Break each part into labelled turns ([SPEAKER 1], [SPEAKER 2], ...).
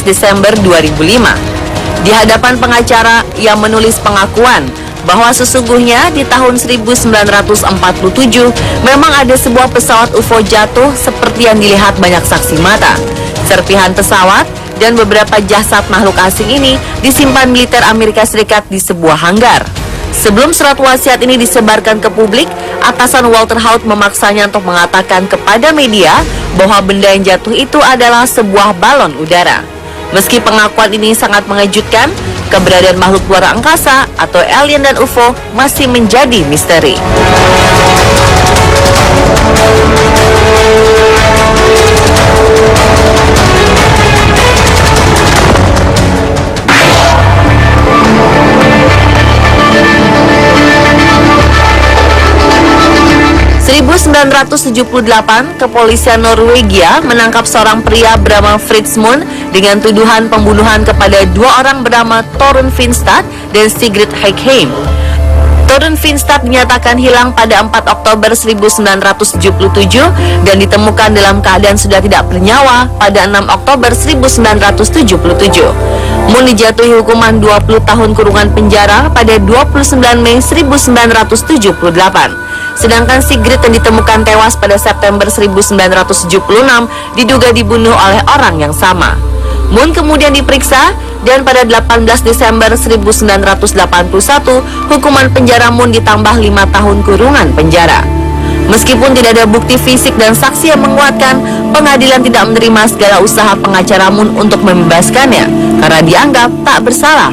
[SPEAKER 1] Desember 2005. Di hadapan pengacara, ia menulis pengakuan bahwa sesungguhnya di tahun 1947 memang ada sebuah pesawat UFO jatuh seperti yang dilihat banyak saksi mata. Serpihan pesawat dan beberapa jasad makhluk asing ini disimpan militer Amerika Serikat di sebuah hanggar. Sebelum surat wasiat ini disebarkan ke publik, atasan Walter Haut memaksanya untuk mengatakan kepada media bahwa benda yang jatuh itu adalah sebuah balon udara. Meski pengakuan ini sangat mengejutkan, keberadaan makhluk luar angkasa atau alien dan UFO masih menjadi misteri. Tahun 1978, kepolisian Norwegia menangkap seorang pria bernama Fritz Moon dengan tuduhan pembunuhan kepada dua orang bernama Torunn Finstad dan Sigrid Heikheim. Torunn Finstad dinyatakan hilang pada 4 Oktober 1977 dan ditemukan dalam keadaan sudah tidak bernyawa pada 6 Oktober 1977. Moon dijatuhi hukuman 20 tahun kurungan penjara pada 29 Mei 1978. Sedangkan Sigrid yang ditemukan tewas pada September 1976 diduga dibunuh oleh orang yang sama. Moon kemudian diperiksa dan pada 18 Desember 1981 hukuman penjara Moon ditambah 5 tahun kurungan penjara. Meskipun tidak ada bukti fisik dan saksi yang menguatkan, pengadilan tidak menerima segala usaha pengacara Moon untuk membebaskannya karena dianggap tak bersalah.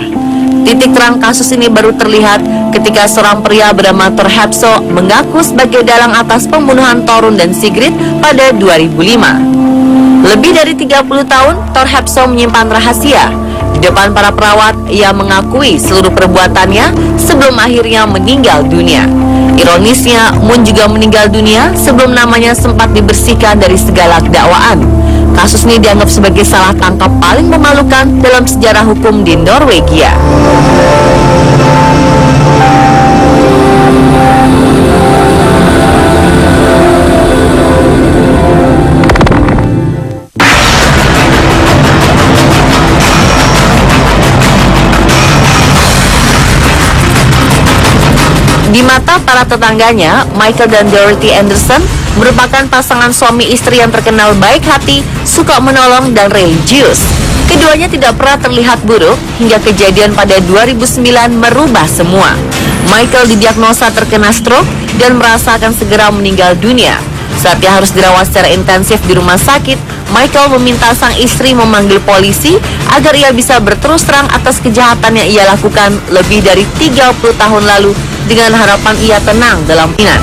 [SPEAKER 1] Titik terang kasus ini baru terlihat ketika seorang pria bernama Thor Hepso mengaku sebagai dalang atas pembunuhan Torunn dan Sigrid pada 2005. Lebih dari 30 tahun, Thor Hepso menyimpan rahasia. Di depan para perawat, ia mengakui seluruh perbuatannya sebelum akhirnya meninggal dunia. Ironisnya, Moon juga meninggal dunia sebelum namanya sempat dibersihkan dari segala dakwaan. Kasus ini dianggap sebagai salah tangkap paling memalukan dalam sejarah hukum di Norwegia. Di mata para tetangganya, Michael dan Dorothy Anderson merupakan pasangan suami istri yang terkenal baik hati, suka menolong, dan religius. Keduanya tidak pernah terlihat buruk hingga kejadian pada 2009 merubah semua. Michael didiagnosa terkena stroke dan merasa akan segera meninggal dunia. Saat ia harus dirawat secara intensif di rumah sakit, Michael meminta sang istri memanggil polisi agar ia bisa berterus terang atas kejahatan yang ia lakukan lebih dari 30 tahun lalu dengan harapan ia tenang dalam pikiran.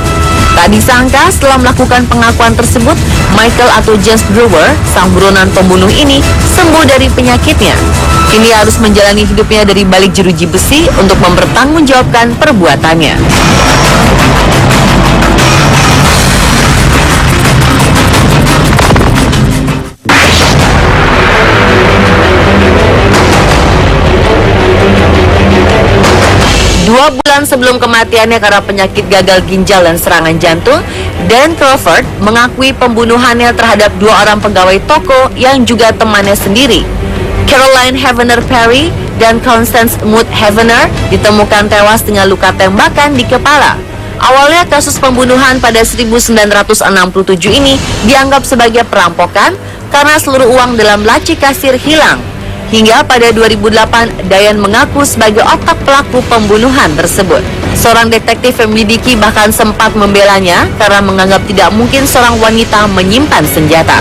[SPEAKER 1] Tak disangka setelah melakukan pengakuan tersebut, Michael atau James Brewer, sang buronan pembunuh ini, sembuh dari penyakitnya. Kini harus menjalani hidupnya dari balik jeruji besi untuk mempertanggungjawabkan perbuatannya. Dua bulan sebelum kematiannya karena penyakit gagal ginjal dan serangan jantung, Dan Crawford mengakui pembunuhannya terhadap dua orang pegawai toko yang juga temannya sendiri. Caroline Havener Perry dan Constance Mood Havener ditemukan tewas dengan luka tembakan di kepala. Awalnya kasus pembunuhan pada 1967 ini dianggap sebagai perampokan karena seluruh uang dalam laci kasir hilang. Hingga pada 2008, Diane mengaku sebagai otak pelaku pembunuhan tersebut. Seorang detektif yang menyelidiki bahkan sempat membelanya karena menganggap tidak mungkin seorang wanita menyimpan senjata.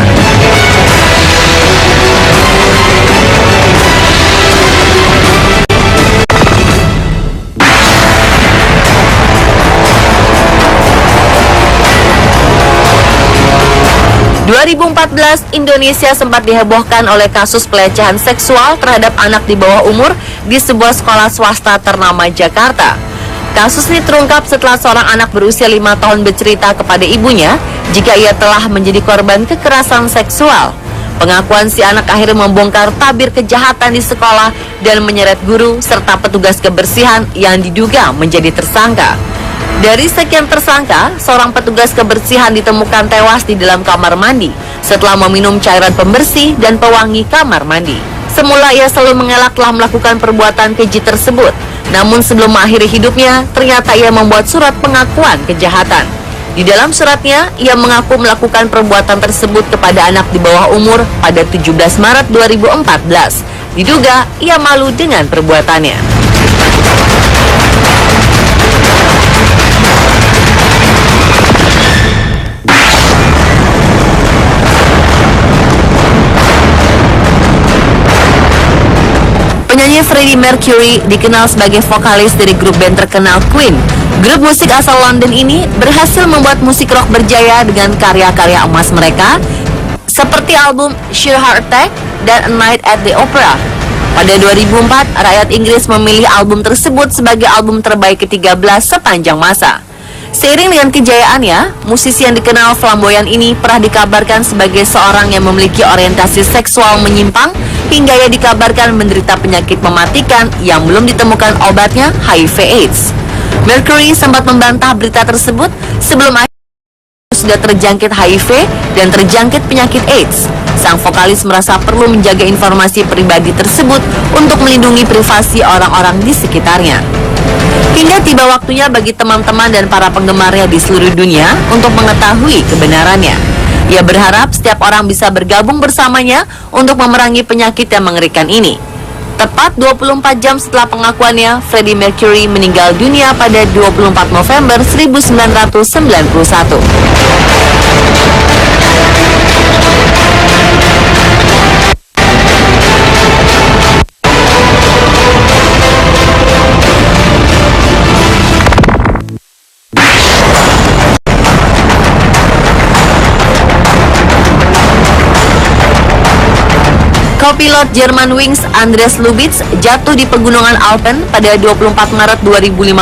[SPEAKER 1] Tahun 2014, Indonesia sempat dihebohkan oleh kasus pelecehan seksual terhadap anak di bawah umur di sebuah sekolah swasta ternama Jakarta. Kasus ini terungkap setelah seorang anak berusia 5 tahun bercerita kepada ibunya jika ia telah menjadi korban kekerasan seksual. Pengakuan si anak akhirnya membongkar tabir kejahatan di sekolah dan menyeret guru serta petugas kebersihan yang diduga menjadi tersangka. Dari sekian tersangka, seorang petugas kebersihan ditemukan tewas di dalam kamar mandi setelah meminum cairan pembersih dan pewangi kamar mandi. Semula ia selalu mengelak telah melakukan perbuatan keji tersebut. Namun sebelum mengakhiri hidupnya, ternyata ia membuat surat pengakuan kejahatan. Di dalam suratnya, ia mengaku melakukan perbuatan tersebut kepada anak di bawah umur pada 17 Maret 2014. Diduga ia malu dengan perbuatannya. Penyanyi Freddie Mercury dikenal sebagai vokalis dari grup band terkenal Queen. Grup musik asal London ini berhasil membuat musik rock berjaya dengan karya-karya emas mereka seperti album Sheer Heart Attack dan A Night at the Opera. Pada 2004, rakyat Inggris memilih album tersebut sebagai album terbaik ke-13 sepanjang masa. Seiring dengan kejayaannya, musisi yang dikenal flamboyan ini pernah dikabarkan sebagai seorang yang memiliki orientasi seksual menyimpang hingga ia dikabarkan menderita penyakit mematikan yang belum ditemukan obatnya, HIV/AIDS. Mercury sempat membantah berita tersebut sebelum sudah terjangkit HIV dan terjangkit penyakit AIDS. Sang vokalis merasa perlu menjaga informasi pribadi tersebut untuk melindungi privasi orang-orang di sekitarnya. Hingga tiba waktunya bagi teman-teman dan para penggemarnya di seluruh dunia untuk mengetahui kebenarannya. Ia berharap setiap orang bisa bergabung bersamanya untuk memerangi penyakit yang mengerikan ini. Tepat 24 jam setelah pengakuannya, Freddie Mercury meninggal dunia pada 24 November 1991. Kopilot Germanwings Andreas Lubitz jatuh di pegunungan Alpen pada 24 Maret 2015.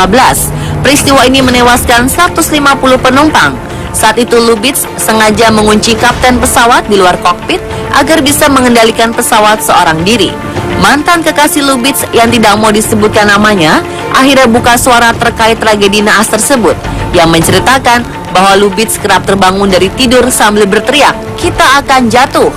[SPEAKER 1] Peristiwa ini menewaskan 150 penumpang. Saat itu Lubitz sengaja mengunci kapten pesawat di luar kokpit agar bisa mengendalikan pesawat seorang diri. Mantan kekasih Lubitz yang tidak mau disebutkan namanya akhirnya buka suara terkait tragedi naas tersebut yang menceritakan bahwa Lubitz kerap terbangun dari tidur sambil berteriak, "Kita akan jatuh."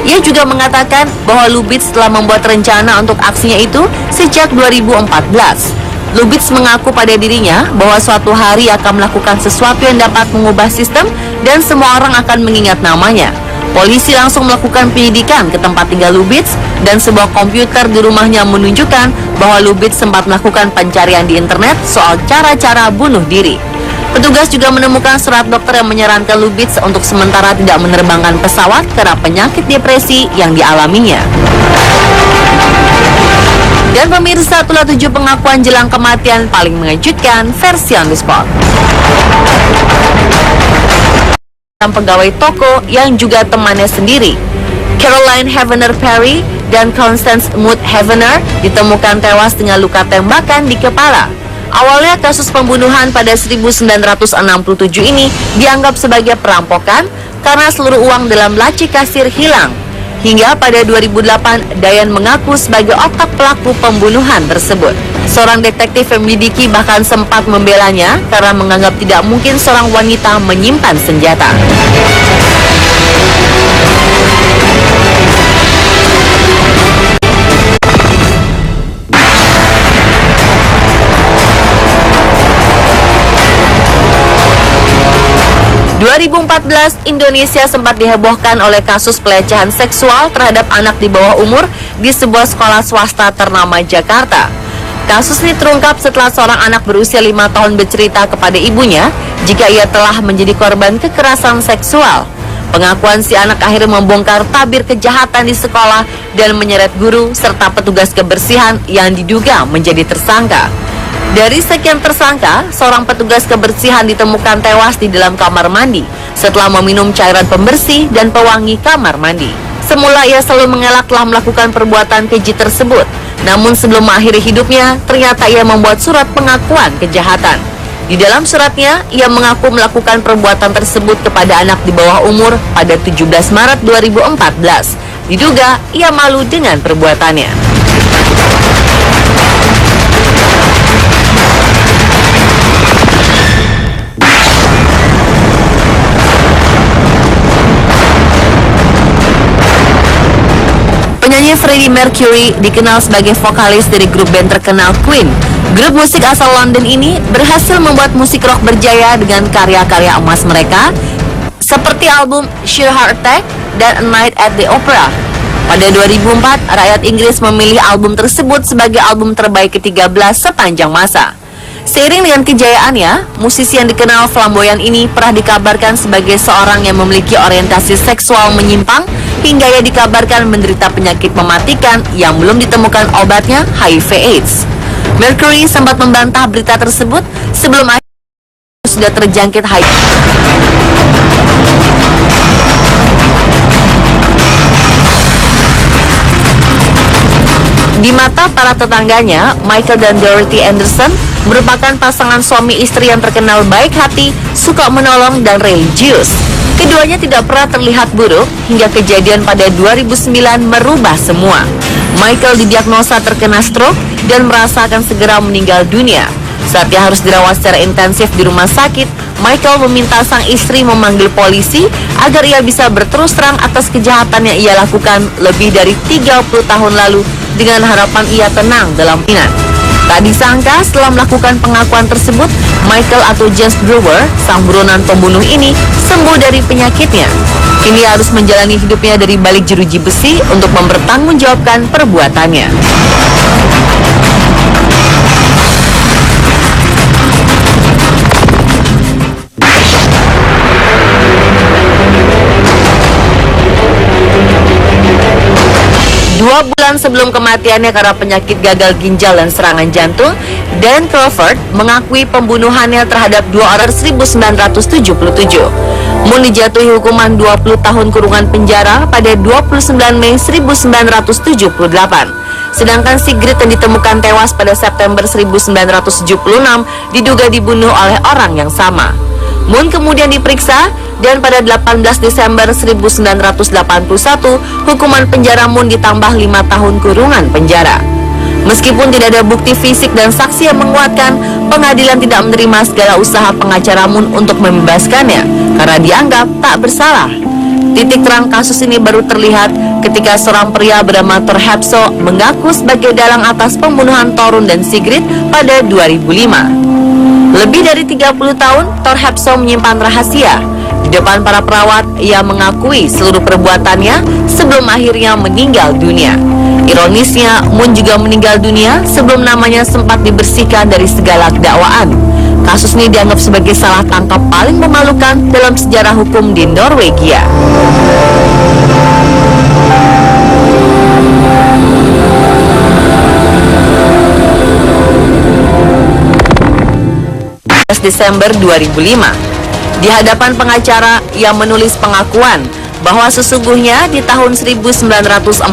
[SPEAKER 1] Ia juga mengatakan bahwa Lubitz telah membuat rencana untuk aksinya itu sejak 2014. Lubitz mengaku pada dirinya bahwa suatu hari akan melakukan sesuatu yang dapat mengubah sistem dan semua orang akan mengingat namanya. Polisi langsung melakukan penyidikan ke tempat tinggal Lubitz dan sebuah komputer di rumahnya menunjukkan bahwa Lubitz sempat melakukan pencarian di internet soal cara-cara bunuh diri. Petugas juga menemukan surat dokter yang menyarankan Lubitz untuk sementara tidak menerbangkan pesawat karena penyakit depresi yang dialaminya. Dan pemirsa, itulah 7 pengakuan jelang kematian paling mengejutkan versi On The Spot. Pegawai toko yang juga temannya sendiri, Caroline Havener Perry dan Constance Mood Havener ditemukan tewas dengan luka tembakan di kepala. Awalnya kasus pembunuhan pada 1967 ini dianggap sebagai perampokan karena seluruh uang dalam laci kasir hilang. Hingga pada 2008, Diane mengaku sebagai otak pelaku pembunuhan tersebut. Seorang detektif yang menyelidiki bahkan sempat membelanya karena menganggap tidak mungkin seorang wanita menyimpan senjata. Di 2014, Indonesia sempat dihebohkan oleh kasus pelecehan seksual terhadap anak di bawah umur di sebuah sekolah swasta ternama Jakarta. Kasus ini terungkap setelah seorang anak berusia 5 tahun bercerita kepada ibunya jika ia telah menjadi korban kekerasan seksual. Pengakuan si anak akhirnya membongkar tabir kejahatan di sekolah dan menyeret guru serta petugas kebersihan yang diduga menjadi tersangka. Dari sekian tersangka, seorang petugas kebersihan ditemukan tewas di dalam kamar mandi setelah meminum cairan pembersih dan pewangi kamar mandi. Semula ia selalu mengelak telah melakukan perbuatan keji tersebut. Namun sebelum mengakhiri hidupnya, ternyata ia membuat surat pengakuan kejahatan. Di dalam suratnya, ia mengaku melakukan perbuatan tersebut kepada anak di bawah umur pada 17 Maret 2014. Diduga ia malu dengan perbuatannya. Penyanyi Penyanyi Freddie Mercury dikenal sebagai vokalis dari grup band terkenal Queen. Grup musik asal London ini berhasil membuat musik rock berjaya dengan karya-karya emas mereka seperti album Sheer Heart Attack dan A Night at the Opera. Pada 2004, rakyat Inggris memilih album tersebut sebagai album terbaik ke-13 sepanjang masa. Seiring dengan kejayaannya, musisi yang dikenal flamboyan ini pernah dikabarkan sebagai seorang yang memiliki orientasi seksual menyimpang hingga ia dikabarkan menderita penyakit mematikan yang belum ditemukan obatnya, HIV/AIDS. Mercury sempat membantah berita tersebut sebelum akhirnya sudah terjangkit HIV. Di mata para tetangganya, Michael dan Dorothy Anderson merupakan pasangan suami istri yang terkenal baik hati, suka menolong, dan religius. Keduanya tidak pernah terlihat buruk hingga kejadian pada 2009 merubah semua. Michael didiagnosa terkena stroke dan merasa akan segera meninggal dunia. Saat ia harus dirawat secara intensif di rumah sakit, Michael meminta sang istri memanggil polisi agar ia bisa berterus terang atas kejahatan yang ia lakukan lebih dari 30 tahun lalu dengan harapan ia tenang dalam pikiran. Tak disangka setelah melakukan pengakuan tersebut, Michael atau James Brewer, sang buronan pembunuh ini, sembuh dari penyakitnya. Kini harus menjalani hidupnya dari balik jeruji besi untuk mempertanggungjawabkan perbuatannya. Dua bulan sebelum kematiannya karena penyakit gagal ginjal dan serangan jantung, Dan Crawford mengakui pembunuhannya terhadap dua orang 1977. Moon dijatuhi hukuman 20 tahun kurungan penjara pada 29 Mei 1978. Sedangkan Sigrid yang ditemukan tewas pada September 1976 diduga dibunuh oleh orang yang sama. Moon kemudian diperiksa dan pada 18 Desember 1981 hukuman penjara Moon ditambah 5 tahun kurungan penjara. Meskipun tidak ada bukti fisik dan saksi yang menguatkan, pengadilan tidak menerima segala usaha pengacara Moon untuk membebaskannya karena dianggap tak bersalah. Titik terang kasus ini baru terlihat ketika seorang pria bernama Thor Hepso mengaku sebagai dalang atas pembunuhan Torun dan Sigrid pada 2005. Lebih dari 30 tahun, Thor Hepso menyimpan rahasia. Di depan para perawat, ia mengakui seluruh perbuatannya sebelum akhirnya meninggal dunia. Ironisnya, Moon juga meninggal dunia sebelum namanya sempat dibersihkan dari segala dakwaan. Kasus ini dianggap sebagai salah tangkap paling memalukan dalam sejarah hukum di Norwegia. Desember 2005. Di hadapan pengacara, ia menulis pengakuan bahwa sesungguhnya di tahun 1947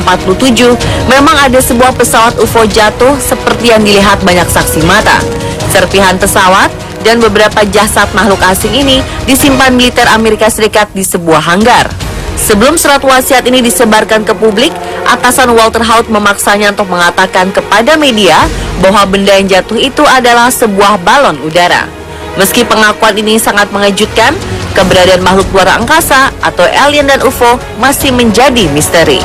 [SPEAKER 1] memang ada sebuah pesawat UFO jatuh seperti yang dilihat banyak saksi mata. Serpihan pesawat dan beberapa jasad makhluk asing ini disimpan militer Amerika Serikat di sebuah hanggar. Sebelum surat wasiat ini disebarkan ke publik, atasan Walter Haut memaksanya untuk mengatakan kepada media bahwa benda yang jatuh itu adalah sebuah balon udara. Meski pengakuan ini sangat mengejutkan, keberadaan makhluk luar angkasa atau alien dan UFO masih menjadi misteri.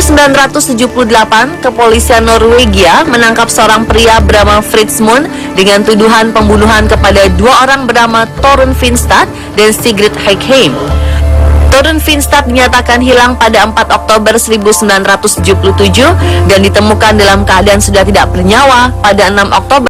[SPEAKER 1] Pada 1978, kepolisian Norwegia menangkap seorang pria bernama Fritz Moon dengan tuduhan pembunuhan kepada dua orang bernama Torun Finstad dan Sigrid Heikheim. Torun Finstad dinyatakan hilang pada 4 Oktober 1977 dan ditemukan dalam keadaan sudah tidak bernyawa pada 6 Oktober